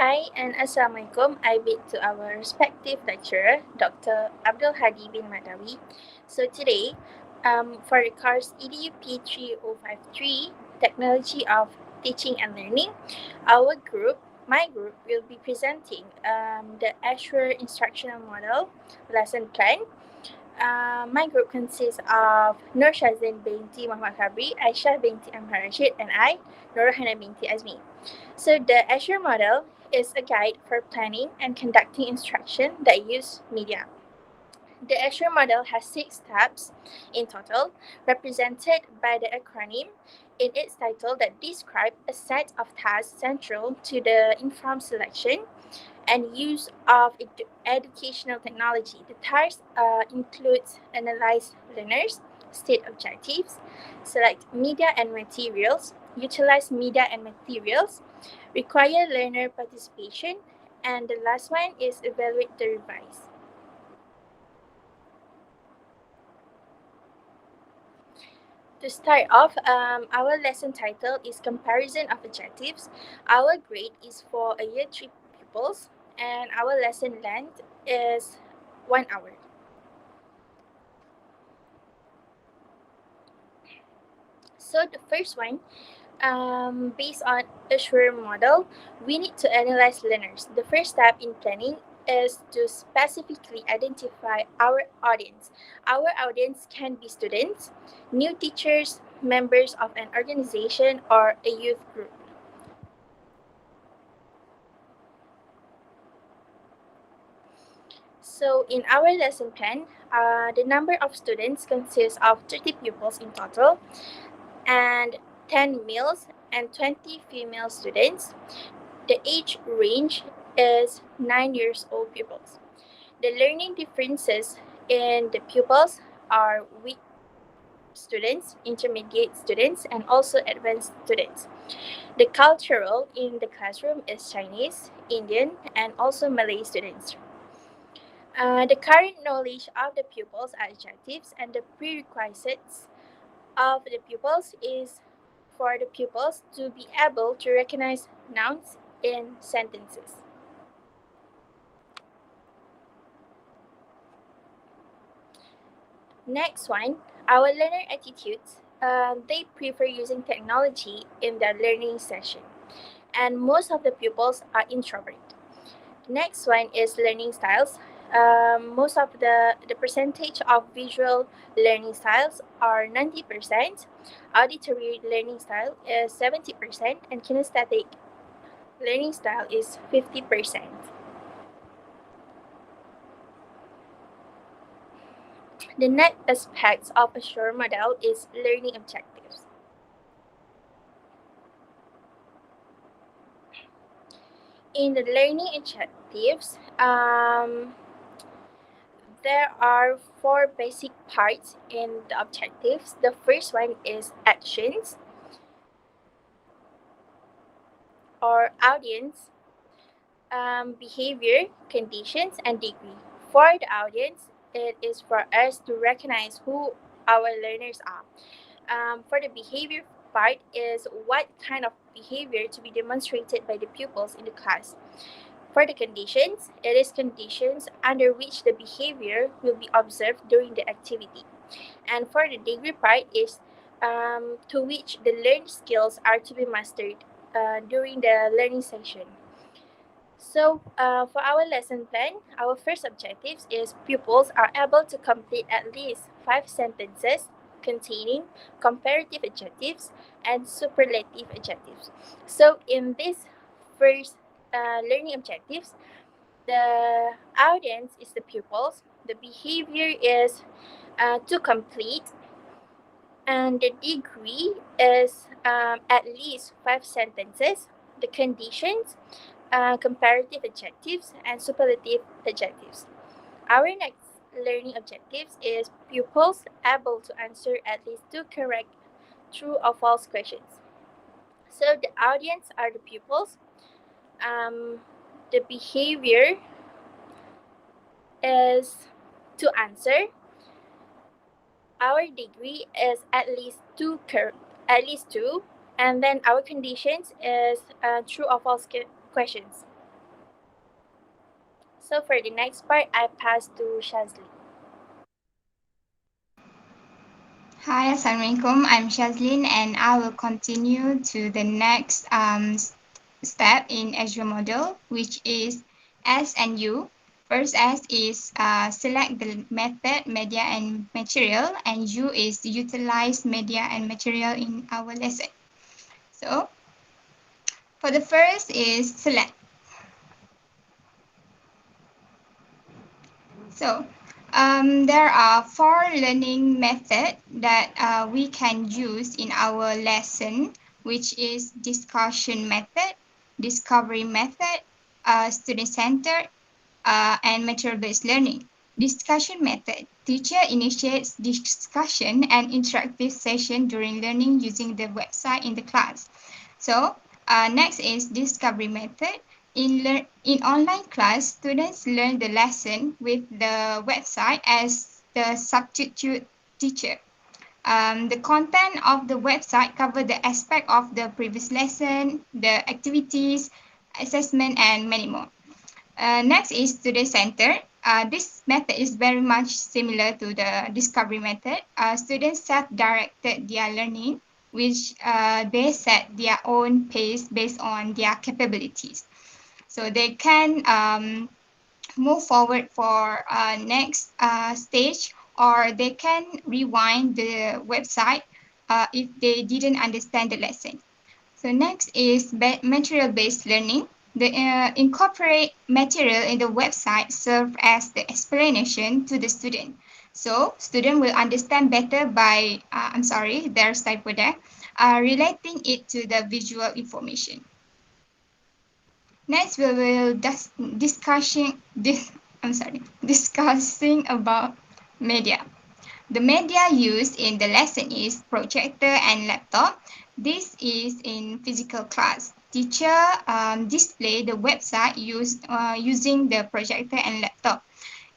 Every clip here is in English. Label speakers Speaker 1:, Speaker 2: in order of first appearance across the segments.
Speaker 1: Hi and Assalamualaikum. I bid to our respective lecturer, Dr. Abdul Hadi bin Madawi. So today, for the course EDUP 3053, Technology of Teaching and Learning, my group, will be presenting the AISHAH instructional model lesson plan. My group consists of Nur Syazlin binti Muhammad Khabri, Aisyah binti Amhar Rashid, and I, Nur Hanan binti Azmi. So the AISHAH model is a guide for planning and conducting instruction that use media. The AISHAH model has 6 steps in total, represented by the acronym in its title that describe a set of tasks central to the informed selection and use of educational technology. The tasks include analyze learners, state objectives, select media and materials, utilize media and materials, require learner participation, and the last one is evaluate the revise. To start off, our lesson title is Comparison of Objectives. Our grade is for a year 3 pupils, and our lesson length is 1 hour. So the first one, based on AISHAH model, we need to analyze learners. The first step in planning is to specifically identify our audience. Our audience can be students, new teachers, members of an organization, or a youth group. So in our lesson plan, the number of students consists of 30 pupils in total, and 10 males and 20 female students. The age range is 9 years old pupils. The learning differences in the pupils are weak students, intermediate students, and also advanced students. The cultural in the classroom is Chinese, Indian, and also Malay students. The current knowledge of the pupils are objectives, and the prerequisites of the pupils is for the pupils to be able to recognize nouns in sentences. Next one, our learner attitudes. They prefer using technology in their learning session, and most of the pupils are introvert. Next one is learning styles. Most of the percentage of visual learning styles are 90%, auditory learning style is 70%, and kinesthetic learning style is 50%. The next aspect of a AISHAH model is learning objectives. In the learning objectives, there are 4 basic parts in the objectives. The first one is actions or audience, behavior, conditions, and degree. For the audience, it is for us to recognize who our learners are. For the behavior part is what kind of behavior to be demonstrated by the pupils in the class. For the conditions, it is conditions under which the behavior will be observed during the activity. And for the degree part is to which the learned skills are to be mastered during the learning session. So for our lesson plan, our first objectives is pupils are able to complete at least 5 sentences containing comparative adjectives and superlative adjectives. So in this first learning objectives, the audience is the pupils, the behavior is to complete, and the degree is at least 5 sentences, the conditions, comparative adjectives, and superlative adjectives. Our next learning objectives is pupils able to answer at least 2 correct true or false questions. So the audience are the pupils. The behavior is to answer. Our degree is at least two, and then our conditions is true or false questions. So for the next part, I pass to Shazli.
Speaker 2: Hi, Assalamualaikum. I'm Syazlin and I will continue to the next step in Azure model, which is S and U. First S is select the method, media and material, and U is utilize media and material in our lesson. So for the first is select. So there are four learning methods that we can use in our lesson, which is discussion method, discovery method, student-centered, and material-based learning. Discussion method. Teacher initiates discussion and interactive session during learning using the website in the class. So next is discovery method. In online class, students learn the lesson with the website as the substitute teacher. The content of the website cover the aspect of the previous lesson, the activities, assessment, and many more. Next is student center. This method is very much similar to the discovery method. Students self-directed their learning, which they set their own pace based on their capabilities. So they can move forward for next stage, or they can rewind the website if they didn't understand the lesson. So next is material-based learning. The incorporate material in the website serve as the explanation to the student. So student will understand better by, I'm sorry, there's typo there, relating it to the visual information. Next, we will discussing about media. The media used in the lesson is projector and laptop. This is in physical class. Teacher display the website using the projector and laptop.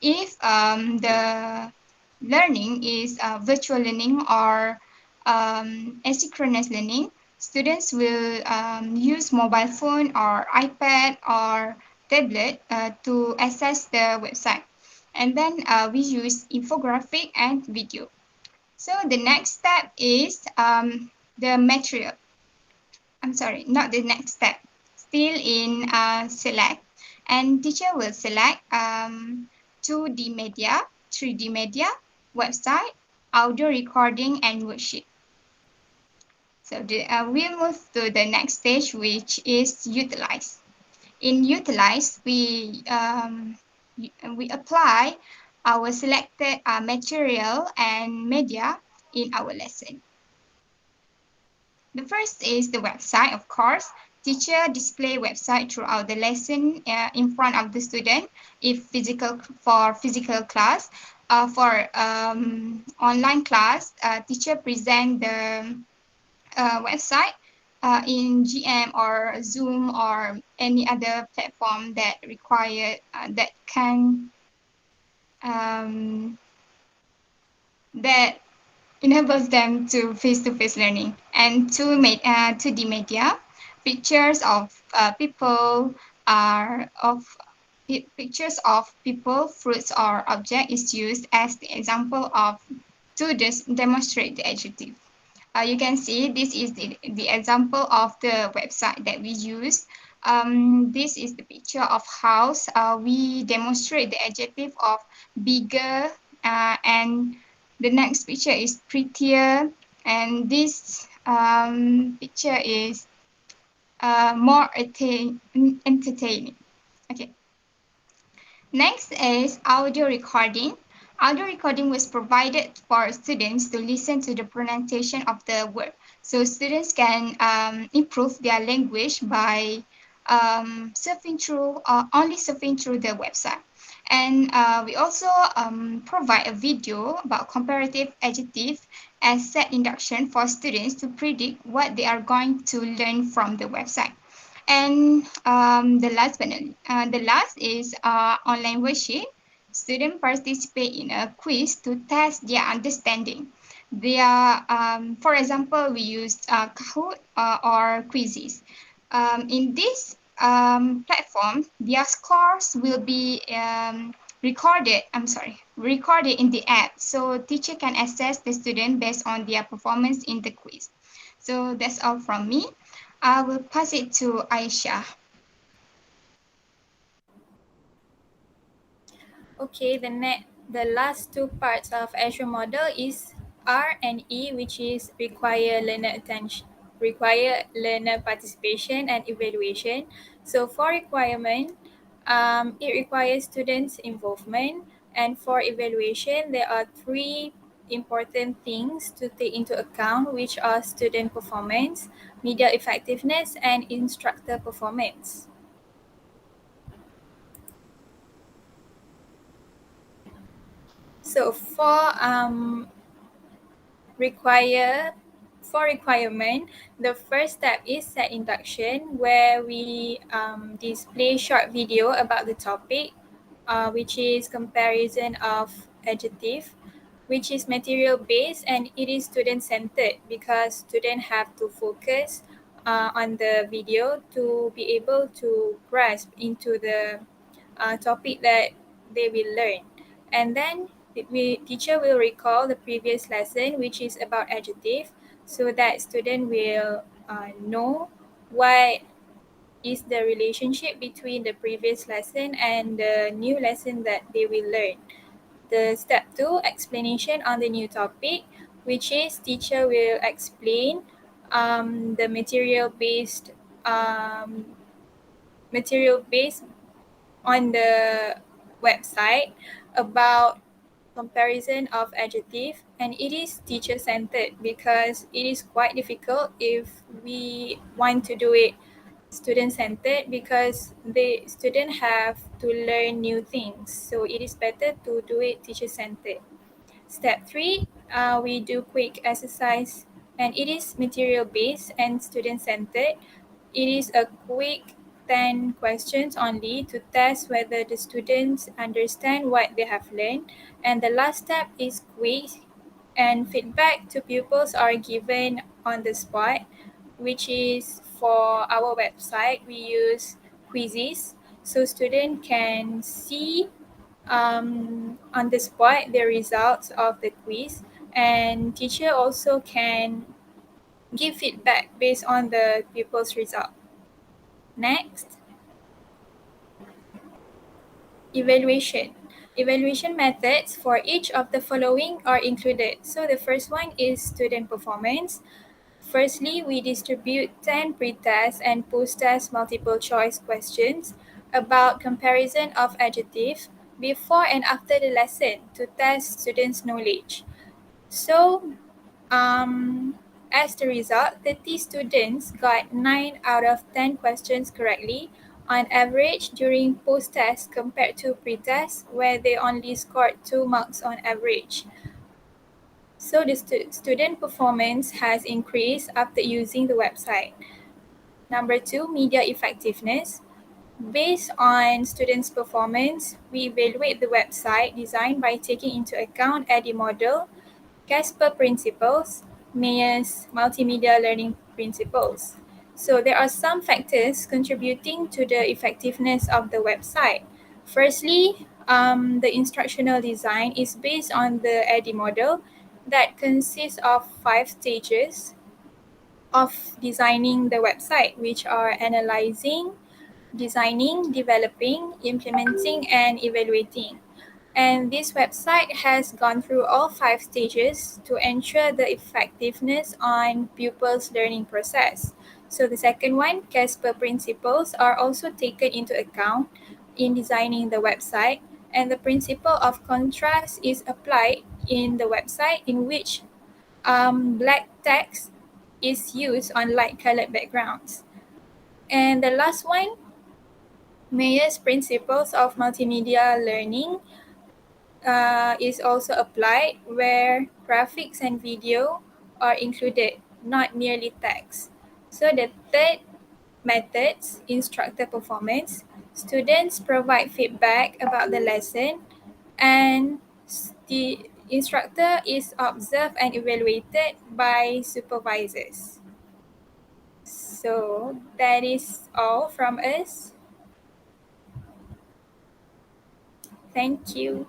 Speaker 2: If the learning is virtual learning or asynchronous learning, students will use mobile phone or iPad or tablet to access the website. And then we use infographic and video. So the next step is the material. I'm sorry, not the next step. Still in select, and teacher will select 2D media, 3D media, website, audio recording, and worksheet. So we move to the next stage, which is utilize. In utilize, we apply our selected material and media in our lesson. The first is the website, of course. Teacher display website throughout the lesson in front of the student. If physical for physical class, for online class, teacher present the website in GM or Zoom or any other platform that require that can um, that enables them to face learning. And to the media, pictures of people are of pictures of people, fruits, or object is used as the example of to demonstrate the adjective. You can see this is the example of the website that we use. This is the picture of house. We demonstrate the adjective of bigger, and the next picture is prettier, and this picture is more entertaining. Okay. Next is audio recording. Audio recording was provided for students to listen to the pronunciation of the word. So students can improve their language by only surfing through the website. And we also provide a video about comparative adjective as set induction for students to predict what they are going to learn from the website. And the last is online worksheet. Students participate in a quiz to test their understanding. For example, we use Kahoot or quizzes. In this platform, their scores will be recorded in the app, so teacher can assess the student based on their performance in the quiz. So that's all from me. I will pass it to Aisha.
Speaker 3: Okay, the last two parts of Azure model is R and E, which is require learner participation and evaluation. So for requirement, it requires students' involvement, and for evaluation, there are three important things to take into account, which are student performance, media effectiveness, and instructor performance. So require for requirement, the first step is set induction, where we display short video about the topic, which is comparison of adjective, which is material based, and it is student centered because students have to focus on the video to be able to grasp into the topic that they will learn. And then teacher will recall the previous lesson, which is about adjective, so that student will know what is the relationship between the previous lesson and the new lesson that they will learn. The step 2, explanation on the new topic, which is teacher will explain the um, material based on the website about comparison of adjective, and it is teacher centered because it is quite difficult if we want to do it student centered, because the student have to learn new things, so it is better to do it teacher centered. Step 3, we do quick exercise, and it is material based and student centered. It is a quick 10 questions only to test whether the students understand what they have learned. And the last step is quiz, and feedback to pupils are given on the spot, which is for our website. We use quizzes so students can see on the spot the results of the quiz, and teacher also can give feedback based on the pupils' result. Next, evaluation. Evaluation methods for each of the following are included. So the first one is student performance. Firstly, we distribute 10 pre-test and post-test multiple choice questions about comparison of adjectives before and after the lesson to test students' knowledge. So, um, as the result, 30 students got 9 out of 10 questions correctly on average during post-test compared to pre-test, where they only scored 2 marks on average. So the student performance has increased after using the website. Number 2, media effectiveness. Based on students' performance, we evaluate the website design by taking into account ADDIE model, Casper principles, Mayer's multimedia learning principles. So there are some factors contributing to the effectiveness of the website. Firstly, the instructional design is based on the ADDIE model that consists of 5 stages of designing the website, which are analyzing, designing, developing, implementing, and evaluating. And this website has gone through all 5 stages to ensure the effectiveness on pupils' learning process. So the second one, Casper principles, are also taken into account in designing the website, and the principle of contrast is applied in the website, in which black text is used on light colored backgrounds. And the last one, Mayer's principles of multimedia learning, is also applied, where graphics and video are included, not merely text. So the third methods, instructor performance. Students provide feedback about the lesson, and the instructor is observed and evaluated by supervisors. So that is all from us. Thank you.